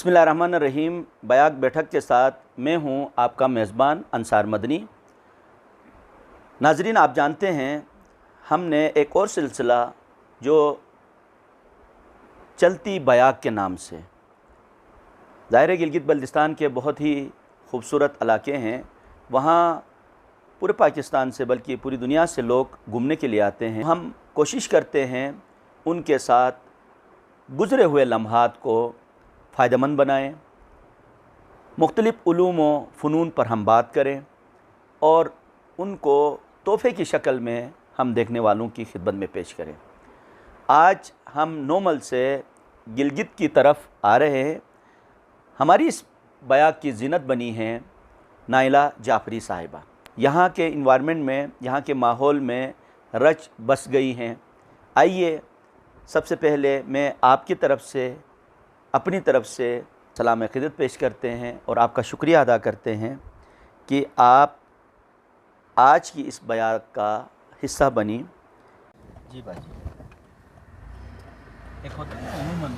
बिस्मिल्लाहिर्रहमानिर्रहीम। बयाक बैठक के साथ मैं हूं आपका मेज़बान अंसार मदनी। नाज़रीन, आप जानते हैं हमने एक और सिलसिला जो चलती बयाक के नाम से, ज़ाहिर गिलगित बल्तिस्तान के बहुत ही खूबसूरत इलाके हैं, वहाँ पूरे पाकिस्तान से बल्कि पूरी दुनिया से लोग घूमने के लिए आते हैं। हम कोशिश करते हैं उनके साथ गुज़रे हुए लम्हात को फ़ायदेमंद बनाएं, मुख्तलिफ़ उलूम व फ़नून पर हम बात करें और उनको तोहफ़े की शक्ल में हम देखने वालों की खिदमत में पेश करें। आज हम नोमल से गिलगित की तरफ आ रहे हैं। हमारी इस बयाक की ज़ीनत बनी हैं नाइला जाफ़री साहिबा। यहाँ के इन्वायरमेंट में, यहाँ के माहौल में रच बस गई हैं। आइए सबसे पहले मैं आपकी तरफ से, अपनी तरफ से सलाम ख़िदमत पेश करते हैं और आपका शुक्रिया अदा करते हैं कि आप आज की इस बयाक का हिस्सा बनी। जी बाजी, एक होता है अमूमन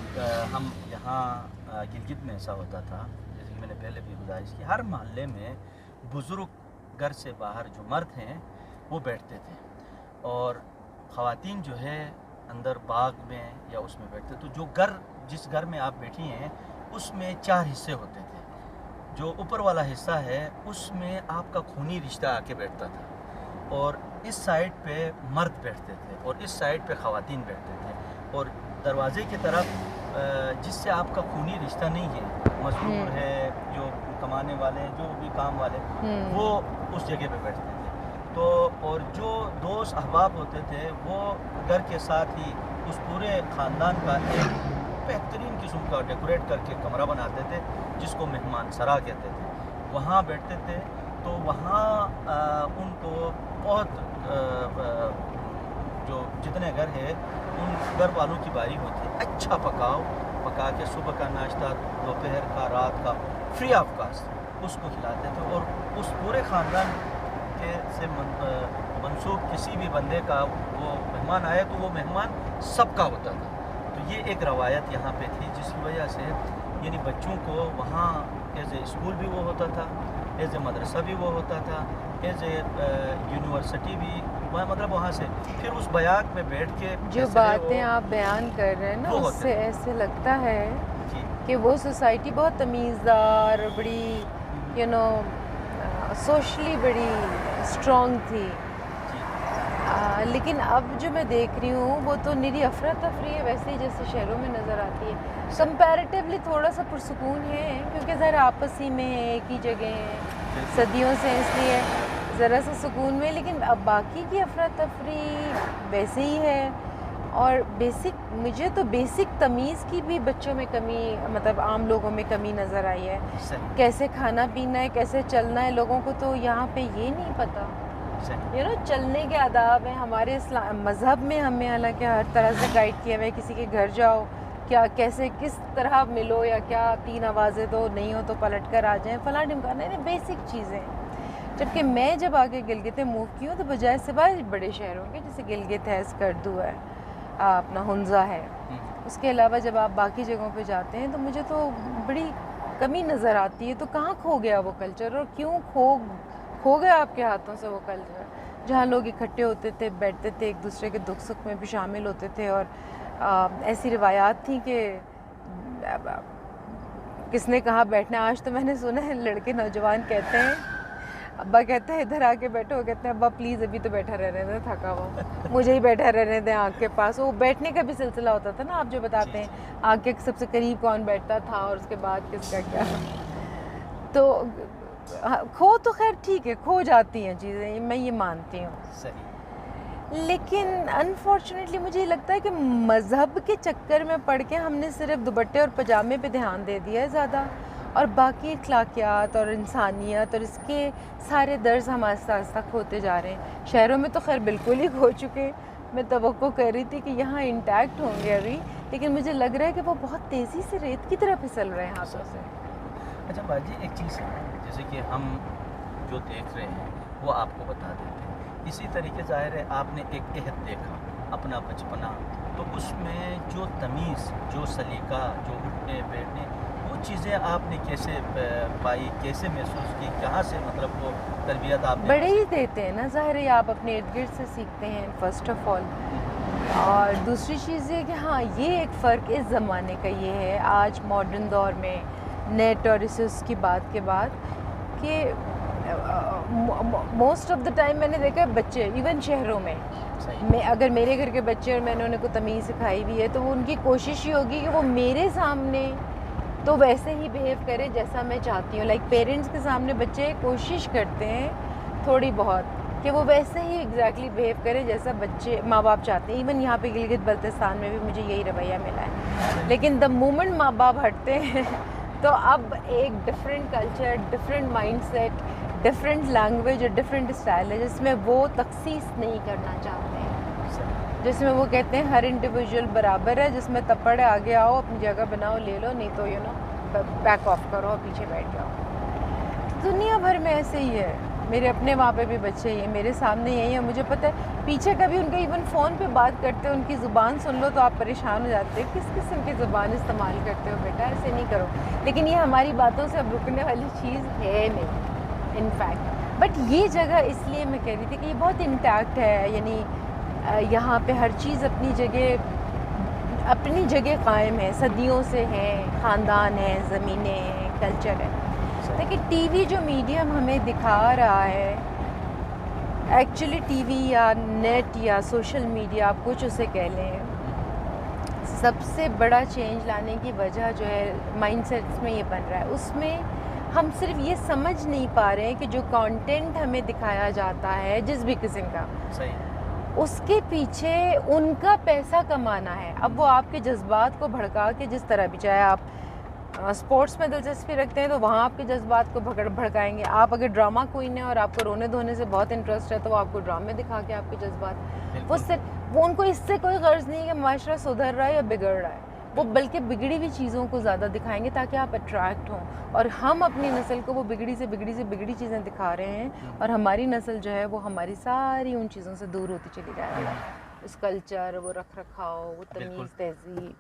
हम यहाँ गिलगित में ऐसा होता था, जैसे कि मैंने पहले भी गुजारिश की, हर मोहल्ले में बुज़ुर्ग घर से बाहर जो मर्द हैं वो बैठते थे और ख़वातीन जो है अंदर बाग में या उसमें बैठते। तो जो घर, जिस घर में आप बैठी हैं उसमें 4 हिस्से होते थे। जो ऊपर वाला हिस्सा है उसमें आपका खूनी रिश्ता आके बैठता था और इस साइड पे मर्द बैठते थे और इस साइड पे ख़वातीन बैठते थे। और दरवाज़े की तरफ जिससे आपका खूनी रिश्ता नहीं है, मजदूर है, जो कमाने वाले हैं, जो भी काम वाले, वो उस जगह पे बैठते थे। तो और जो दोस्त अहबाब होते थे वो घर के साथ ही उस पूरे ख़ानदान का एक बेहतरीन किस्म का डेकोरेट करके कमरा बनाते थे जिसको मेहमान सरा कहते थे। वहाँ बैठते थे तो वहाँ उनको बहुत जो जितने घर है उन घर वालों की बारी होती है, अच्छा पका के सुबह का नाश्ता, दोपहर का, रात का फ्री ऑफ कास्ट उसको खिलाते थे। और उस पूरे ख़ानदान के से मंसूब किसी भी बंदे का वो मेहमान आए तो वो मेहमान सबका होता था। तो ये एक रवायत यहाँ पे थी जिसकी वजह से यानी बच्चों को वहाँ एज ए स्कूल भी वो होता था, एज ए मदरसा भी वो होता था, एज ए यूनिवर्सिटी भी, मतलब वहाँ से फिर उस बयाक में बैठ के जो बातें आप बयान कर रहे हैं ना, उससे ऐसे लगता है कि वो सोसाइटी बहुत तमीज़दार, बड़ी सोशली बड़ी स्ट्रॉन्ग थी। लेकिन अब जो मैं देख रही हूँ वो तो निरी अफरा तफरी है, वैसे ही जैसे शहरों में नज़र आती है। कंपैरेटिवली थोड़ा सा पुरसुकून है क्योंकि ज़रा आपस ही में है, एक ही जगह है सदियों से, इसलिए ज़रा सा सुकून में। लेकिन अब बाकी की अफरा तफरी वैसे ही है। और मुझे तो बेसिक तमीज़ की भी बच्चों में कमी, मतलब आम लोगों में कमी नज़र आई है। कैसे खाना पीना है, कैसे चलना है, लोगों को तो यहाँ पे ये नहीं पता। चलने के आदाब हैं हमारे इस्लाम मज़हब में, हमें हालांकि हर तरह से गाइड किया हुआ है। किसी के घर जाओ, क्या कैसे किस तरह मिलो, या क्या 3 आवाज़ें दो, नहीं हो तो पलट कर आ जाएँ, फलां ढिमकाना, है बेसिक चीज़ें। जबकि मैं जब आगे गिलगित मूव की हूँ तो बजाय सिवाय बड़े शहरों के, जैसे गिलगित है, स्कर्दू है, अपना हुंजा है, उसके अलावा जब आप बाकी जगहों पे जाते हैं तो मुझे तो बड़ी कमी नज़र आती है। तो कहाँ खो गया वो कल्चर, और क्यों खो गया आपके हाथों से वो कल्चर, जहाँ लोग इकट्ठे होते थे, बैठते थे, एक दूसरे के दुख सुख में भी शामिल होते थे। और ऐसी रिवायात थी कि किसने कहा बैठना। आज तो मैंने सुना है लड़के नौजवान कहते हैं, अब्बा कहते हैं इधर आके बैठो, कहते हैं अब्बा प्लीज़ अभी तो बैठा रहने दे, थका हुआ, मुझे ही बैठा रहने दें आँख के पास। वो बैठने का भी सिलसिला होता था ना, आप जो बताते हैं आँख के सबसे करीब कौन बैठता था और उसके बाद किसका क्या। तो खो तो खैर ठीक है, खो जाती हैं चीज़ें, मैं ये मानती हूँ। लेकिन अनफॉर्चुनेटली मुझे ये लगता है कि मज़हब के चक्कर में पड़ के हमने सिर्फ दुपट्टे और पजामे पे ध्यान दे दिया है ज़्यादा, और बाकी अखलाकियात और इंसानियत और इसके सारे दर्ज हम आहिस्ता आहिस्ता खोते जा रहे हैं। शहरों में तो खैर बिल्कुल ही खो चुके। मैं तवक्को कर रही थी कि यहाँ इंटैक्ट होंगे अभी, लेकिन मुझे लग रहा है कि वो बहुत तेज़ी से रेत की तरह फिसल रहे हैं हाथों से। अच्छा बाजी, एक चीज़ है, जैसे कि हम जो देख रहे हैं वो आपको बता देते हैं, इसी तरीके ज़ाहिर है आपने एक अहद देखा अपना बचपना, तो उसमें जो तमीज़, जो सलीका, जो उठने बैठने, वो چیزیں آپ نے کیسے پائی، کیسے محسوس کی، کہاں سے مطلب وہ تربیت آپ نے؟ بڑے ہی دیتے ہیں نا، ظاہر ہے آپ اپنے ارد گرد سے سیکھتے ہیں فرسٹ آف آل. اور دوسری چیز یہ کہ ہاں یہ ایک فرق اس زمانے کا یہ ہے آج ماڈرن دور میں نیٹ اور ریسرچ کی بات کے بعد کہ موسٹ آف دا ٹائم میں نے دیکھا بچے ایون شہروں میں اگر میرے گھر کے بچے اور میں نے انہیں کو تمیز سکھائی ہوئی ہے تو وہ ان کی کوشش ہی ہوگی کہ وہ میرے سامنے تو ویسے ہی بیہیو کرے جیسا میں چاہتی ہوں. لائک پیرنٹس کے سامنے بچے کوشش کرتے ہیں تھوڑی بہت کہ وہ ویسے ہی ایگزیکٹلی بیہیو کرے جیسا بچے ماں باپ چاہتے ہیں. ایون یہاں پہ گلگت بلتستان میں بھی مجھے یہی رویہ ملا ہے. لیکن دا مومنٹ ماں باپ ہٹتے ہیں تو اب ایک different culture, different mindset, different language اور ڈفرینٹ اسٹائل ہے جس میں وہ تخصیص نہیں کرنا چاہتے ہیں، جس میں وہ کہتے ہیں ہر انڈیویجول برابر ہے، جس میں تپڑ ہے آگے آؤ اپنی جگہ بناؤ لے لو، نہیں تو بیک آف کرو پیچھے بیٹھ جاؤ. دنیا بھر میں ایسے ہی ہے. میرے اپنے وہاں پہ بھی بچے ہی ہیں، میرے سامنے یہی ہے. مجھے پتہ ہے پیچھے کبھی ان کا ایون فون پہ بات کرتے ہو ان کی زبان سن لو تو آپ پریشان ہو جاتے ہیں کس قسم کی زبان استعمال کرتے ہو بیٹا، ایسے نہیں کرو. لیکن یہ ہماری باتوں سے اب رکنے والی چیز ہے نہیں ان فیکٹ. بٹ یہ جگہ اس لیے میں کہہ رہی تھی کہ یہ بہت انٹیکٹ ہے، یعنی یہاں پہ ہر چیز اپنی جگہ قائم ہے، صدیوں سے ہیں، خاندان ہیں، زمینیں ہیں، کلچر ہے. لیکن ٹی وی جو میڈیم ہمیں دکھا رہا ہے ایکچولی ٹی وی یا نیٹ یا سوشل میڈیا آپ کچھ اسے کہہ لیں، سب سے بڑا چینج لانے کی وجہ جو ہے مائنڈ سیٹس میں یہ بن رہا ہے. اس میں ہم صرف یہ سمجھ نہیں پا رہے ہیں کہ جو کانٹینٹ ہمیں دکھایا جاتا ہے جس بھی قسم کا اس کے پیچھے ان کا پیسہ کمانا ہے. اب وہ آپ کے جذبات کو بھڑکا کے جس طرح بھی، چاہے آپ اسپورٹس میں دلچسپی رکھتے ہیں تو وہاں آپ کے جذبات کو بھڑکائیں گے. آپ اگر ڈرامہ کوئین ہیں اور آپ کو رونے دھونے سے بہت انٹرسٹ ہے تو وہ آپ کو ڈرامے دکھا کے آپ کے جذبات وہ ان کو اس سے کوئی غرض نہیں ہے کہ معاشرہ سدھر رہا ہے یا بگڑ رہا ہے، وہ بلکہ بگڑی ہوئی چیزوں کو زیادہ دکھائیں گے تاکہ آپ اٹریکٹ ہوں. اور ہم اپنی نسل کو وہ بگڑی سے بگڑی چیزیں دکھا رہے ہیں اور ہماری نسل جو ہے وہ ہماری ساری ان چیزوں سے دور ہوتی چلی جا رہی ہے. اس کلچر، وہ رکھ رکھاؤ، وہ تمیز تہذیب.